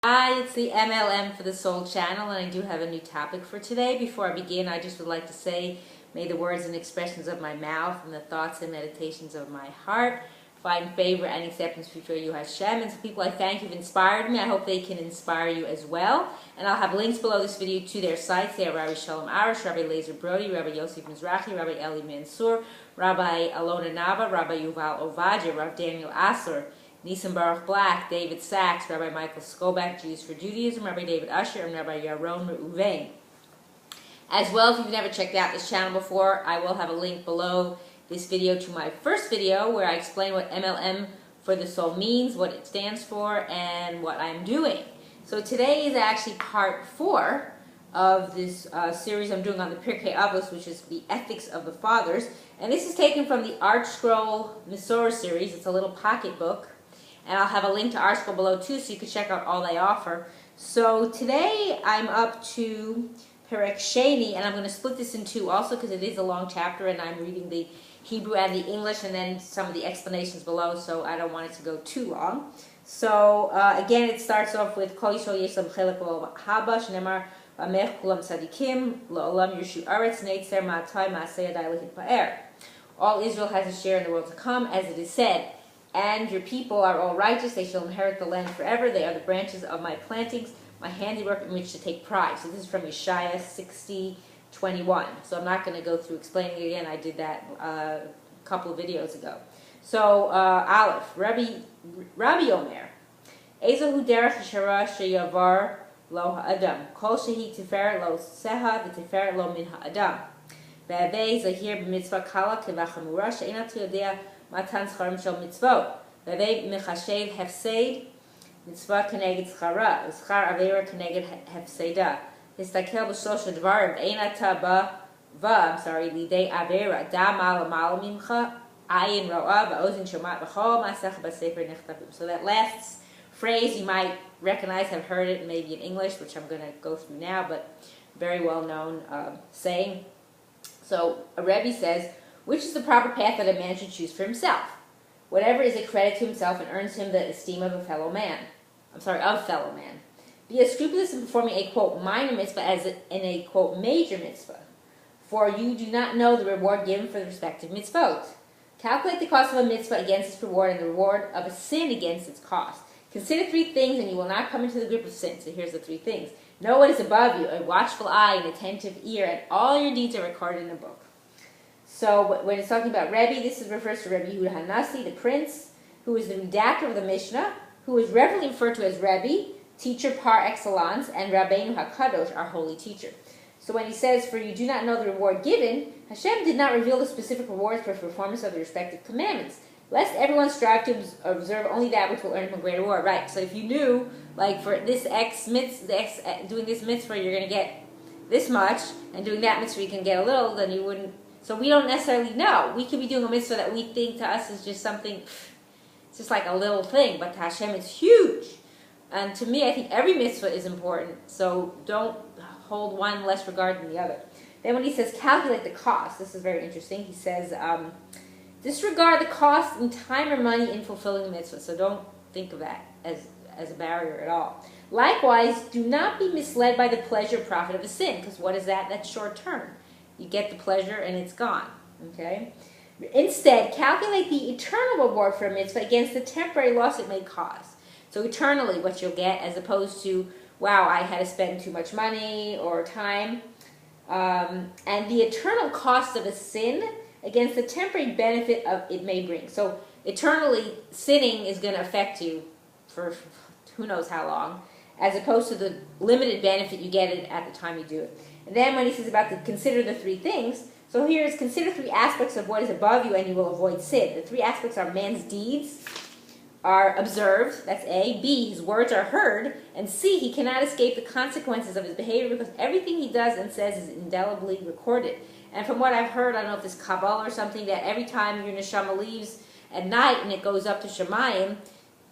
Hi, it's the M.L.M for the Soul channel, and I do have a new topic for today. Before I begin, I just would like to say, may the words and expressions of my mouth and the thoughts and meditations of my heart find favor and acceptance before you, Hashem. And so people I thank you have inspired me. I hope they can inspire you as well. And I'll have links below this video to their sites. They are Rabbi Shalom Arush, Rabbi Lazer Brody, Rabbi Yosef Mizrahi, Rabbi Eli Mansour, Rabbi Alona Nava, Rabbi Yuval Ovadia, Rav Daniel Asore, Nisan Baruch Black, David Sachs, Rabbi Michael Skobach, Jews for Judaism, Rabbi David Usher, and Rabbi Yaron Reuven. As well, if you've never checked out this channel before, I will have a link below this video to my first video where I explain what M.L.M for the soul means, what it stands for, and what I'm doing. So today is actually part 4 of this series I'm doing on the Pirkei Avot, which is the ethics of the fathers. And this is taken from the Art Scroll Masorah series. It's a little pocket book. And I'll have a link to Art Scroll below too, so you can check out all they offer. So today I'm up to Pirkei, and I'm going to split this in two also because it is a long chapter, and I'm reading the Hebrew and the English, and then some of the explanations below, so I don't want it to go too long. So again, it starts off with Kol Yisrael Yesh Lam Chelek Haba Shnemar Amech Kulam Tzadikim La'olam Yushu Aretz Neitzer Ma'atay Ma'aseh Yadai L'Hitpa'er. All Israel has a share in the world to come, as it is said, and your people are all righteous, they shall inherit the land forever, they are the branches of my plantings, my handiwork in which to take pride. So this is from Yeshaya 60:21. So I'm not going to go through explaining it again, I did that a couple of videos ago. So Aleph, Rabbi Omer, Ezohu derech shara sheyavar lo ha'adam, kol shehi tiferet lo seha v'tiferet lo min ha'adam. Ve'avei zahir b'mitzvah kala kevachamura she'ena tu yodea matan scharim shel mitzvot. Ve'avei mechashev hefseid mitzvah keneged schara, u'schar avera keneged hefseda. Histakel b'shlosh dvarim ve'ena ta lidei avera da mala mala mimcha ayin ro'ah va'ozin shomat v'chol ma'asech b'sefer nechtabim. So that last phrase you might recognize, have heard it maybe in English, which I'm going to go through now, but very well known saying. So a Rebbe says, which is the proper path that a man should choose for himself? Whatever is a credit to himself and earns him the esteem of fellow man. Be as scrupulous in performing a, quote, minor mitzvah as in a, quote, major mitzvah. For you do not know the reward given for the respective mitzvot. Calculate the cost of a mitzvah against its reward and the reward of a sin against its cost. Consider 3 things and you will not come into the grip of sin. So here's the 3 things. Know what is above you, a watchful eye, an attentive ear, and all your deeds are recorded in a book. So when it's talking about Rebbe, this refers to Rebbe Yehuda Hanassi, the prince, who is the redactor of the Mishnah, who is reverently referred to as Rebbe, teacher par excellence, and Rabbeinu HaKadosh, our holy teacher. So when he says, for you do not know the reward given, Hashem did not reveal the specific rewards for performance of the respective commandments, lest everyone strive to observe only that which will earn him a great reward. Right, so if you knew, like for this doing this mitzvah, you're going to get this much, and doing that mitzvah you can get a little, then you wouldn't. So we don't necessarily know. We could be doing a mitzvah that we think to us is just something, it's just like a little thing, but to Hashem it's huge. And to me, I think every mitzvah is important, so don't hold one less regard than the other. Then when he says calculate the cost, this is very interesting. He says, disregard the cost in time or money in fulfilling the mitzvah. So don't think of that as a barrier at all. Likewise, do not be misled by the pleasure profit of a sin, because what is that? That's short term. You get the pleasure and it's gone. Okay. Instead, calculate the eternal reward for a mitzvah against the temporary loss it may cause. So eternally, what you'll get, as opposed to, wow, I had to spend too much money or time. And the eternal cost of a sin against the temporary benefit of it may bring. So eternally, sinning is going to affect you for who knows how long, as opposed to the limited benefit you get at the time you do it. And then when he says about consider the 3 things, so here is consider 3 aspects of what is above you and you will avoid sin. The 3 aspects are man's deeds are observed, that's A. B, his words are heard, and C, he cannot escape the consequences of his behavior because everything he does and says is indelibly recorded. And from what I've heard, I don't know if it's Kabbalah or something, that every time your neshama leaves at night and it goes up to Shemayim,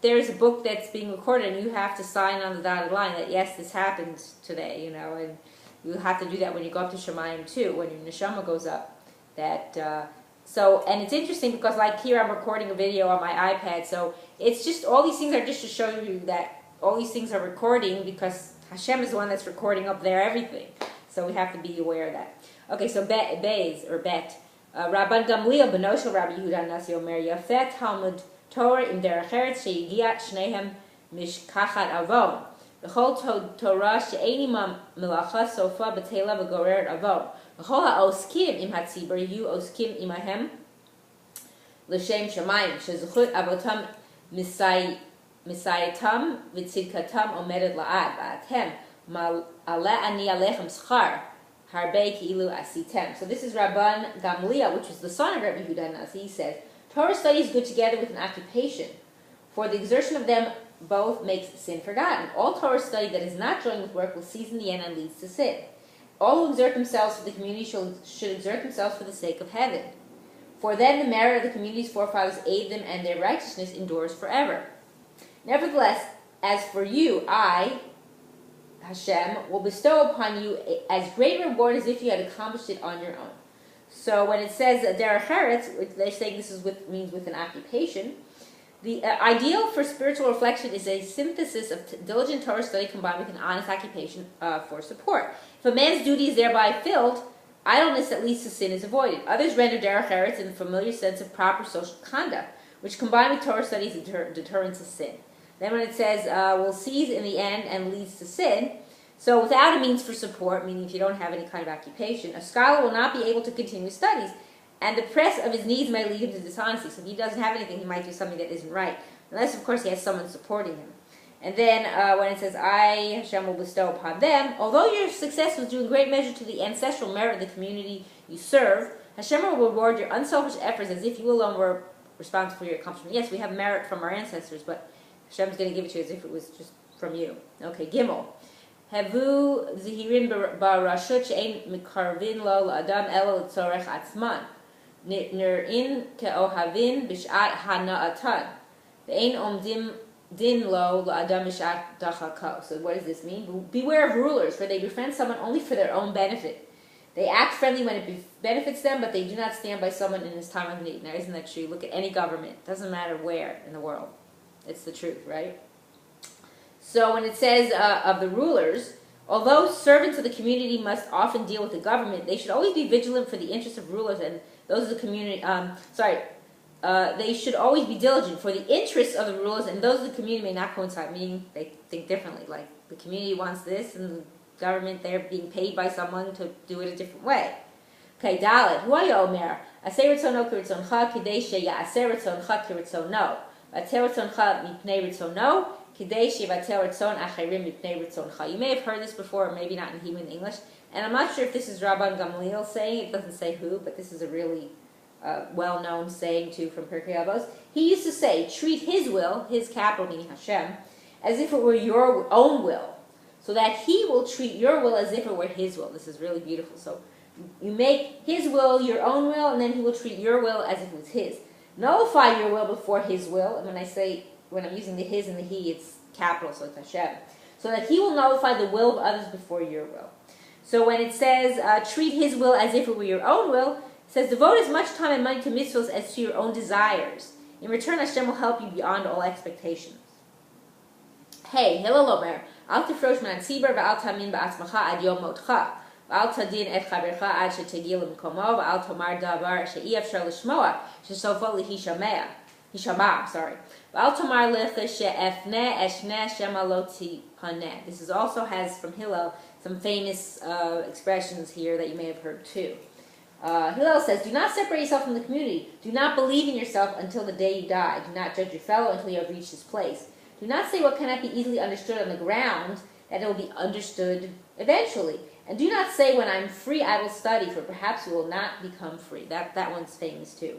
there's a book that's being recorded and you have to sign on the dotted line that yes, this happened today, and you have to do that when you go up to Shemayim too, when your neshama goes up. And it's interesting because like here I'm recording a video on my iPad, so it's just, all these things are just to show you that all these things are recording because Hashem is the one that's recording up there everything. So we have to be aware of that. Okay, so Bez, or Bet. Rabban Gamliel Benoshel Rabbi Yehuda Nasi Omer Yafet Talmud Torah Im Derech Eretz Sheyigiat Shnehem Mishkachat Avon V'chol Torah She'eni Melacha Sofa B'Tela V'Goreret Avon V'chol HaOskim Im HaTzibur Yu Oskim Imahem L'Shem Shamayim Shezuchut Avotam Misayatam V'Tzidkatam Omedet La'ad V'Atem Ma'ale Ani Alechem Schar Harbe Ki'ilu Asitem. So this is Rabban Gamliel, which was the son of Rabbi Yehuda Nasi. He says, Torah studies go together with an occupation, for the exertion of them both makes sin forgotten. All Torah study that is not joined with work will cease in the end and leads to sin. All who exert themselves for the community should exert themselves for the sake of heaven. For then the merit of the community's forefathers aid them, and their righteousness endures forever. Nevertheless, as for you, I, Hashem, will bestow upon you as great a reward as if you had accomplished it on your own. So when it says derech eretz, they're saying this is means with an occupation. The ideal for spiritual reflection is a synthesis of diligent Torah study combined with an honest occupation for support. If a man's duty is thereby filled, idleness that leads to sin is avoided. Others render derech eretz in the familiar sense of proper social conduct, which combined with Torah study is a deterrent to sin. Then when it says will cease in the end and leads to sin, so without a means for support, meaning if you don't have any kind of occupation, a scholar will not be able to continue studies, and the press of his needs may lead him to dishonesty. So if he doesn't have anything, he might do something that isn't right, unless of course he has someone supporting him. And then when it says, I, Hashem, will bestow upon them, although your success was due in great measure to the ancestral merit of the community you serve, Hashem will reward your unselfish efforts as if you alone were responsible for your accomplishment. Yes, we have merit from our ancestors, but Hashem's going to give it to you as if it was just from you. Okay, Gimel. Havu zihirin barashut she'ein mikarvin lo l'adam elo l'tzorech atzman. Nir'in ke'ohavin b'sh'at hana'atan. Ve'ein omdim din lo l'adam b'sh'at dachako. So what does this mean? Beware of rulers, for they befriend someone only for their own benefit. They act friendly when it benefits them, but they do not stand by someone in his time of need. Now, isn't that true? Look at any government. Doesn't matter where in the world. It's the truth, right? So when it says of the rulers, although servants of the community must often deal with the government, they should always be vigilant for the interests of rulers and those of the community. They should always be diligent, for the interests of the rulers and those of the community may not coincide, meaning they think differently. Like the community wants this, and the government, they're being paid by someone to do it a different way. Okay, Dalet. Hu haya omer, aseh ritzono k'ritzoncha, kidei sheya'aseh ritzoncha k'ritzono. V'ater ritzoncha mipnei ritzono, kidei shevater ritzon acherim mipnei ritzoncha. You may have heard this before, or maybe not in Hebrew and English. And I'm not sure if this is Rabban Gamliel saying, it doesn't say who, but this is a really well-known saying too from Pirkei Avot. He used to say, treat his will, his capital meaning Hashem, as if it were your own will, so that he will treat your will as if it were his will. This is really beautiful. So you make his will your own will, and then he will treat your will as if it was his. Nullify your will before his will, and when I'm using the his and the he, it's capital, so it's Hashem. So that he will nullify the will of others before your will. So when it says, treat his will as if it were your own will, it says, devote as much time and money to mitzvahs as to your own desires. In return, Hashem will help you beyond all expectations. Hey, Hillel Omer, al tifrosh min tzibur v'al tamin ba'atzmacha ad yom motcha, v'al tadin et chavercha ad shetegia l'mkomo, v'al tomar davar she'i afshar l'shmoa, shesofo l'hishamah, v'al tomar lecha she'efneh eshne shema lo tipaneh. This also has, from Hillel, some famous expressions here that you may have heard too. Hillel says, do not separate yourself from the community. Do not believe in yourself until the day you die. Do not judge your fellow until you have reached his place. Do not say what cannot be easily understood on the ground, that it will be understood eventually. And do not say, when I'm free, I will study, for perhaps you will not become free. That one's famous too,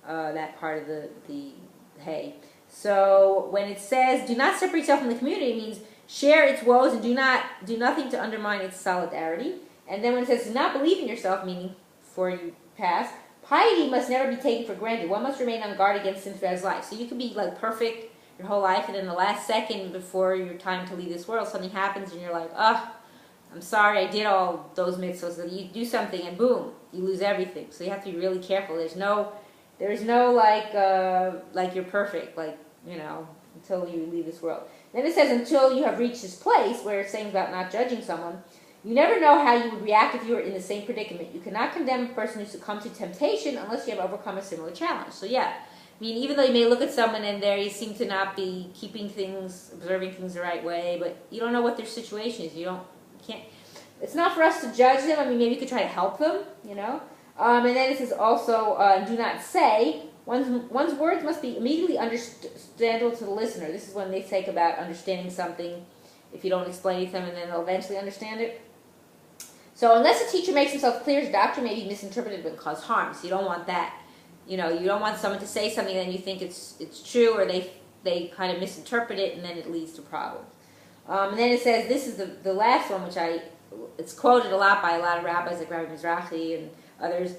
that part of the hay. So when it says, do not separate yourself from the community, it means share its woes and do nothing to undermine its solidarity. And then when it says, do not believe in yourself, meaning before you pass, piety must never be taken for granted. One must remain on guard against sin throughout his life. So you can be like perfect your whole life, and in the last second before your time to leave this world, something happens and you're like, I'm sorry, I did all those mitzvahs. So you do something and boom, you lose everything. So you have to be really careful. There's no like you're perfect, until you leave this world. Then it says, until you have reached this place where it's saying about not judging someone, you never know how you would react if you were in the same predicament. You cannot condemn a person who succumbed to temptation unless you have overcome a similar challenge. So yeah, I mean, even though you may look at someone and they seem to not be keeping things, observing things the right way, but you don't know what their situation is. You can't. It's not for us to judge them. I mean, maybe you could try to help them, you know. And then it says also, do not say. One's words must be immediately understandable to the listener. This is when they take about understanding something. If you don't explain it to them, and then they'll eventually understand it. So unless a teacher makes himself clear, his doctrine may be misinterpreted and cause harm. So you don't want that. You know, you don't want someone to say something and you think it's true, or they kind of misinterpret it, and then it leads to problems. And then it says, this is the last one, which it's quoted a lot by a lot of rabbis, like Rabbi Mizrahi and others.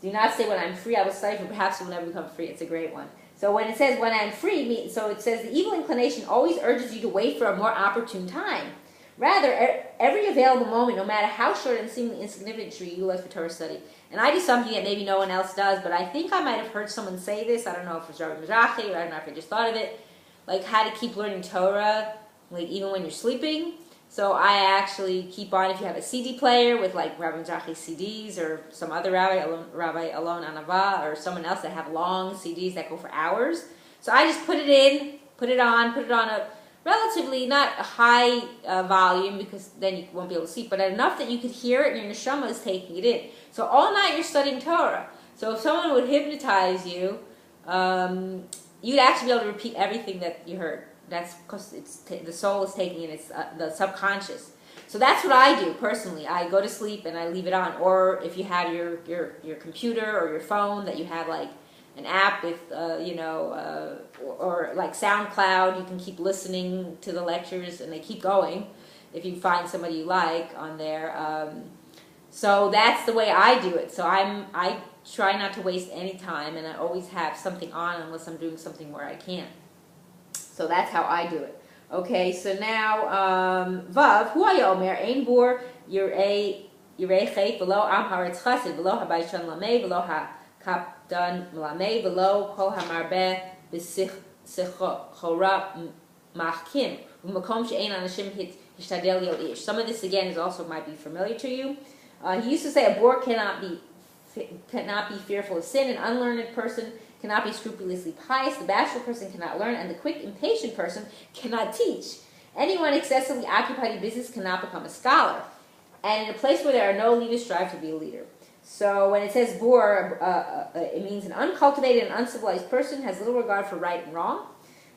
Do not say, when I'm free, I will study, for perhaps it will never become free. It's a great one. So when it says, when I'm free, so it says the evil inclination always urges you to wait for a more opportune time. Rather, every available moment, no matter how short and seemingly insignificant, should be utilized for Torah study. And I do something that maybe no one else does, but I think I might have heard someone say this. I don't know if it was Rabbi Mizrahi, or I don't know if I just thought of it. Like how to keep learning Torah, like even when you're sleeping. So I actually keep on, if you have a CD player with like Rabbi Mizrahi CDs, or some other Rabbi Alon Anava, or someone else that have long CDs that go for hours. So I just put it on a relatively not a high volume, because then you won't be able to sleep, but enough that you could hear it and your neshama is taking it in. So all night you're studying Torah. So if someone would hypnotize you, you'd actually be able to repeat everything that you heard. That's because the soul is taking in, it's the subconscious. So that's what I do personally. I go to sleep and I leave it on. Or if you have your computer or your phone that you have like an app with, or like SoundCloud, you can keep listening to the lectures and they keep going if you find somebody you like on there. So that's the way I do it. So I try not to waste any time, and I always have something on unless I'm doing something where I can't. So that's how I do it. Okay, so now, Vav, hu haya omer, ein bor yirei chet, v'lo am haaretz chassid, v'lo habayishan lamei, v'lo ha-kapdan lamei, v'lo kol hamarbeh b'sichora machkim, v'makom she'ein anashim hishtadel yo'ish. Some of this, again, is also might be familiar to you. He used to say a bor cannot be fearful of sin, an unlearned person cannot be scrupulously pious, the bashful person cannot learn, and the quick, impatient person cannot teach. Anyone excessively occupied in business cannot become a scholar. And in a place where there are no leaders, strive to be a leader. So when it says bor, it means an uncultivated and uncivilized person has little regard for right and wrong.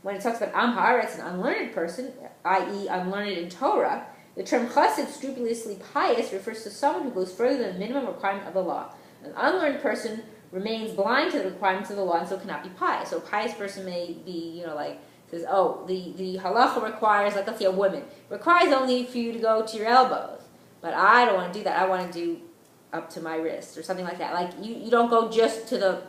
When it talks about am haaretz, an unlearned person, i.e. unlearned in Torah, the term chassid, scrupulously pious, refers to someone who goes further than the minimum requirement of the law. An unlearned person remains blind to the requirements of the law and so cannot be pious. So a pious person may be, says, oh, the halacha requires, like let's say a woman, requires only for you to go to your elbows. But I don't want to do that. I want to do up to my wrist or something like that. Like you don't go just to the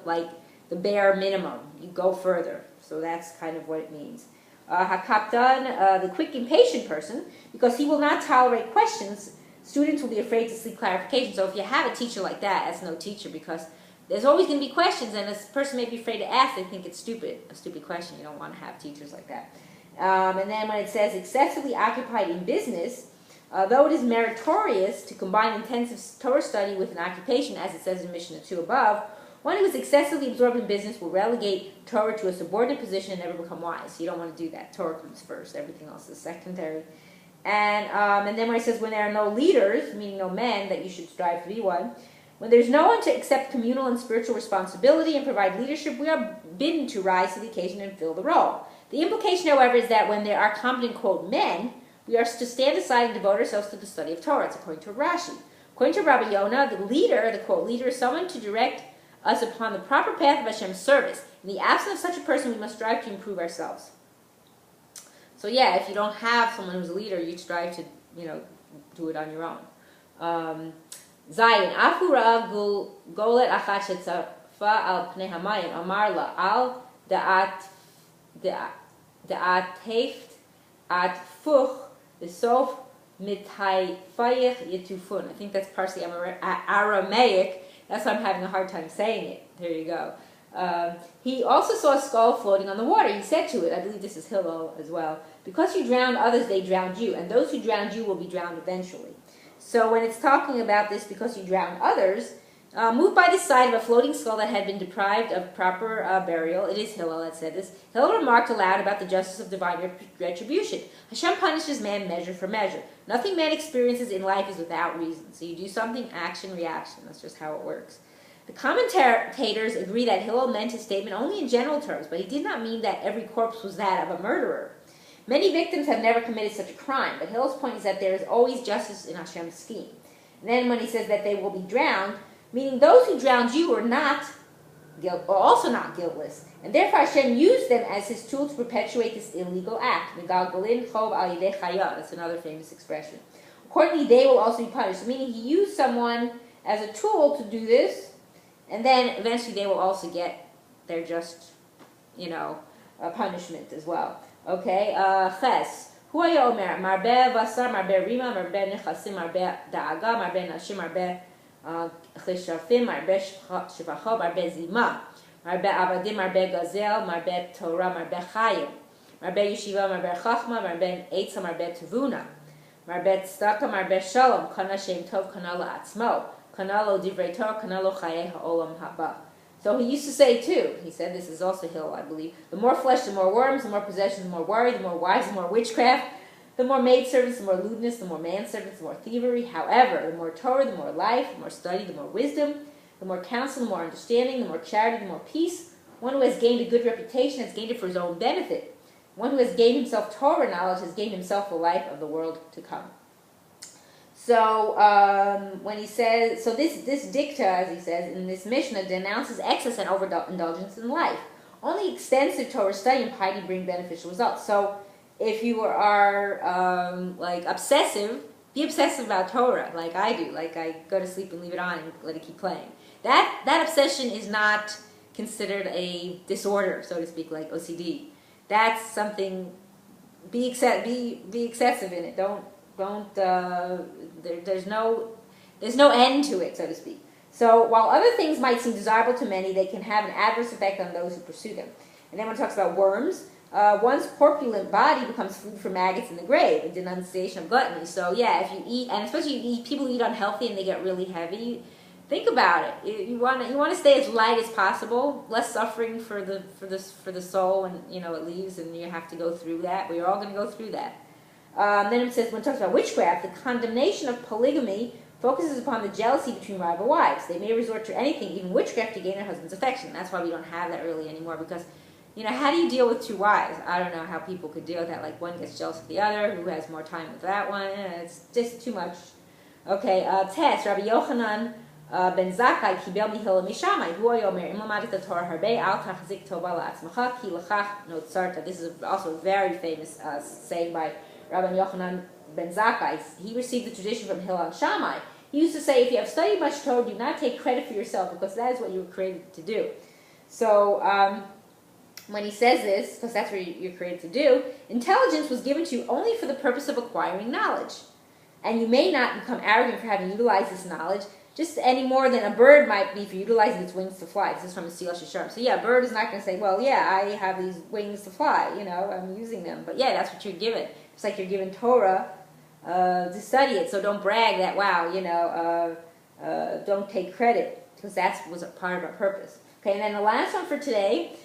bare minimum. You go further. So that's kind of what it means. Hakapdan, the quick, impatient person, because he will not tolerate questions, students will be afraid to seek clarification. So if you have a teacher like that, that's no teacher, because there's always going to be questions, and this person may be afraid to ask. They think it's a stupid question. You don't want to have teachers like that. And then when it says excessively occupied in business, though it is meritorious to combine intensive Torah study with an occupation, as it says in Mishnah 2 above, one who is excessively absorbed in business will relegate Torah to a subordinate position and never become wise. So you don't want to do that. Torah comes first. Everything else is secondary. And then when it says when there are no leaders, meaning no men, that you should strive to be one, when there's no one to accept communal and spiritual responsibility and provide leadership, we are bidden to rise to the occasion and fill the role. The implication, however, is that when there are competent, quote, men, we are to stand aside and devote ourselves to the study of Torah. It's according to Rashi. According to Rabbi Yonah, the leader, the quote, leader is someone to direct us upon the proper path of Hashem's service. In the absence of such a person, we must strive to improve ourselves. So yeah, if you don't have someone who's a leader, you strive to, do it on your own. Zayin, Afura golet achat shetzafa al pnei hamayim amar la al da'ateft at fuch v'sof mitayfayich yetufun. I think that's partially Aramaic. That's why I'm having a hard time saying it. There you go. He also saw a skull floating on the water. He said to it, I believe this is Hillel as well, because you drowned others, they drowned you, and those who drowned you will be drowned eventually. So when it's talking about this, because you drowned others, moved by the sight of a floating skull that had been deprived of proper burial, it is Hillel that said this, Hillel remarked aloud about the justice of divine retribution. Hashem punishes man measure for measure. Nothing man experiences in life is without reason. So you do something, action, reaction. That's just how it works. The commentators agree that Hillel meant his statement only in general terms, but he did not mean that every corpse was that of a murderer. Many victims have never committed such a crime, but Hillel's point is that there is always justice in Hashem's scheme. And then when he says that they will be drowned, meaning those who drowned you are also not guiltless, and therefore Hashem used them as his tool to perpetuate this illegal act. That's another famous expression. Accordingly, they will also be punished, meaning he used someone as a tool to do this, and then eventually they will also get their just, punishment as well. Okay, Ches. Hu haya omer, marbe vasar, marbe rima, marbe nechasim, marbe da'aga, marbe nashim, marbe cheshafim, marbe shvacho, marbe zima, marbe avadim, marbe gazel, marbe Torah, marbe chayim, marbe yeshiva, marbe chachma, marbe eitza, marbe tevuna, marbe tzedaka, marbe shalom, kana shem tov, kana la'atzmo, kana lo divrei Torah, kana lo chayei ha'olam haba. So he used to say too, he said, this is also Hillel, I believe, the more flesh, the more worms, the more possessions, the more worry, the more wives, the more witchcraft, the more maidservants, the more lewdness, the more manservants, the more thievery. However, the more Torah, the more life, the more study, the more wisdom, the more counsel, the more understanding, the more charity, the more peace. One who has gained a good reputation has gained it for his own benefit. One who has gained himself Torah knowledge has gained himself the life of the world to come. So when he says, so this dicta, as he says, in this Mishnah, denounces excess and overindulgence in life. Only extensive Torah study and piety bring beneficial results. So if you are obsessive, be obsessive about Torah, like I do. Like I go to sleep and leave it on and let it keep playing. That obsession is not considered a disorder, so to speak, like OCD. That's something. Be excessive in it. There's no end to it, so to speak. So while other things might seem desirable to many, they can have an adverse effect on those who pursue them. And then when it talks about worms, one's corpulent body becomes food for maggots in the grave, a denunciation of gluttony. So yeah, if you eat, and especially people who eat unhealthy and they get really heavy, think about it. You want to stay as light as possible, less suffering for the soul when it leaves, and you have to go through that. But you're all going to go through that. Then it says, when it talks about witchcraft, the condemnation of polygamy focuses upon the jealousy between rival wives. They may resort to anything, even witchcraft, to gain their husband's affection. That's why we don't have that really anymore, because, how do you deal with two wives? I don't know how people could deal with that. Like, one gets jealous of the other, who has more time with that one. It's just too much. Okay, Tes, Rabbi Yochanan ben Zakkai, Kibel Mihil Meshamayim, Hu Yomer, Im Lamadet Torah Harbe, Al Tachzik Tova La'atzmacha, Ki Lachach Notzarta. This is also a very famous saying by Rabbi Yochanan ben Zakkai. He received the tradition from Hillel and Shammai. He used to say, if you have studied much Torah, do not take credit for yourself, because that is what you were created to do. So when he says this, because that's what you're created to do, intelligence was given to you only for the purpose of acquiring knowledge. And you may not become arrogant for having utilized this knowledge, just any more than a bird might be for utilizing its wings to fly. This is from Mesil Sharm. So yeah, a bird is not going to say, well, yeah, I have these wings to fly, I'm using them. But yeah, that's what you're given. It's like you're given Torah to study it. So don't brag that, wow, don't take credit, because that was a part of our purpose. Okay, and then the last one for today,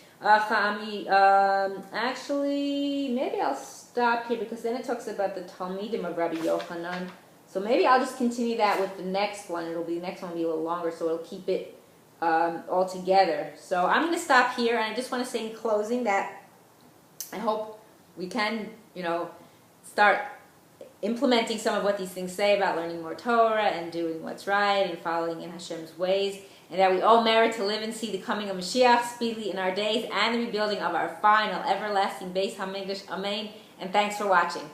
actually, maybe I'll stop here, because then it talks about the Talmidim of Rabbi Yochanan. So maybe I'll just continue that with the next one. The next one will be a little longer, so it'll keep it all together. So I'm going to stop here, and I just want to say in closing that I hope we can, start implementing some of what these things say about learning more Torah and doing what's right and following in Hashem's ways, and that we all merit to live and see the coming of Mashiach speedily in our days and the rebuilding of our final everlasting Beis HaMikdash. Amen. And thanks for watching.